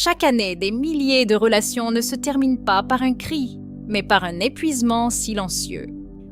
Chaque année, des milliers de relations ne se terminent pas par un cri, mais par un épuisement silencieux.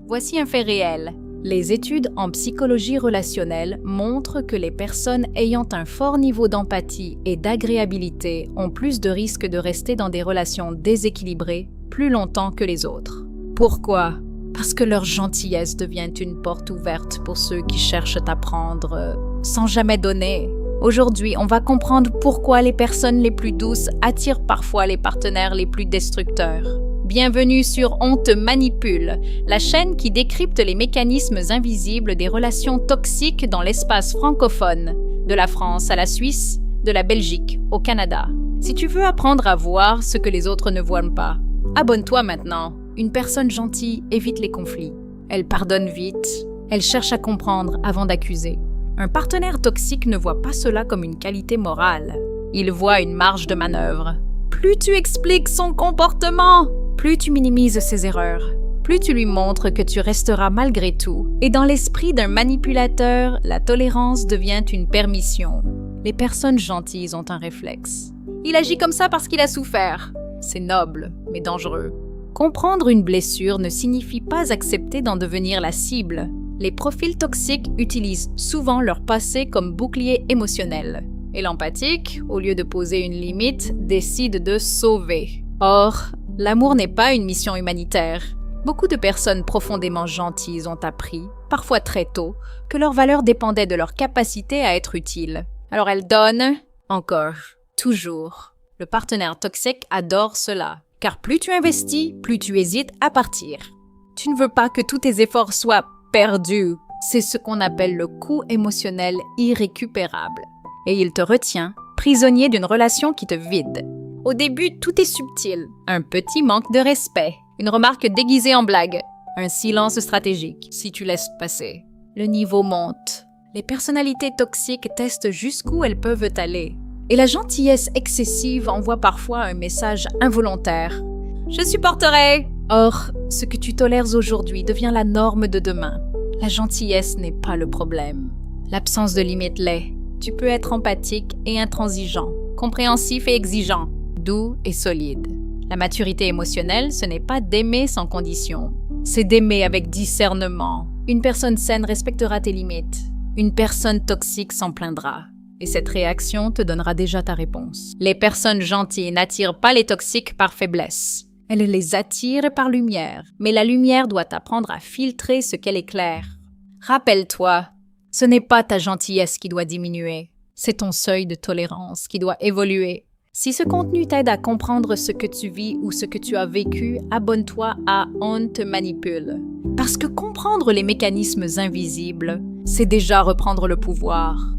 Voici un fait réel. Les études en psychologie relationnelle montrent que les personnes ayant un fort niveau d'empathie et d'agréabilité ont plus de risques de rester dans des relations déséquilibrées plus longtemps que les autres. Pourquoi? Parce que leur gentillesse devient une porte ouverte pour ceux qui cherchent à prendre sans jamais donner. Aujourd'hui, on va comprendre pourquoi les personnes les plus douces attirent parfois les partenaires les plus destructeurs. Bienvenue sur On te manipule, la chaîne qui décrypte les mécanismes invisibles des relations toxiques dans l'espace francophone, de la France à la Suisse, de la Belgique au Canada. Si tu veux apprendre à voir ce que les autres ne voient pas, abonne-toi maintenant. Une personne gentille évite les conflits. Elle pardonne vite. Elle cherche à comprendre avant d'accuser. Un partenaire toxique ne voit pas cela comme une qualité morale. Il voit une marge de manœuvre. Plus tu expliques son comportement, plus tu minimises ses erreurs, plus tu lui montres que tu resteras malgré tout. Et dans l'esprit d'un manipulateur, la tolérance devient une permission. Les personnes gentilles ont un réflexe. Il agit comme ça parce qu'il a souffert. C'est noble, mais dangereux. Comprendre une blessure ne signifie pas accepter d'en devenir la cible. Les profils toxiques utilisent souvent leur passé comme bouclier émotionnel. Et l'empathique, au lieu de poser une limite, décide de sauver. Or, l'amour n'est pas une mission humanitaire. Beaucoup de personnes profondément gentilles ont appris, parfois très tôt, que leur valeur dépendait de leur capacité à être utile. Alors elles donnent, encore, toujours. Le partenaire toxique adore cela, car plus tu investis, plus tu hésites à partir. Tu ne veux pas que tous tes efforts soient perdus. C'est ce qu'on appelle le coût émotionnel irrécupérable. Et il te retient, prisonnier d'une relation qui te vide. Au début, tout est subtil. Un petit manque de respect, une remarque déguisée en blague, un silence stratégique, si tu laisses passer. Le niveau monte. Les personnalités toxiques testent jusqu'où elles peuvent aller. Et la gentillesse excessive envoie parfois un message involontaire. « Je supporterai !» Or, ce que tu tolères aujourd'hui devient la norme de demain. La gentillesse n'est pas le problème. L'absence de limite l'est. Tu peux être empathique et intransigeant, compréhensif et exigeant, doux et solide. La maturité émotionnelle, ce n'est pas d'aimer sans condition. C'est d'aimer avec discernement. Une personne saine respectera tes limites. Une personne toxique s'en plaindra. Et cette réaction te donnera déjà ta réponse. Les personnes gentilles n'attirent pas les toxiques par faiblesse. Elles les attirent par lumière. Mais la lumière doit apprendre à filtrer ce qu'elle éclaire. Rappelle-toi, ce n'est pas ta gentillesse qui doit diminuer. C'est ton seuil de tolérance qui doit évoluer. Si ce contenu t'aide à comprendre ce que tu vis ou ce que tu as vécu, abonne-toi à On te manipule. Parce que comprendre les mécanismes invisibles, c'est déjà reprendre le pouvoir.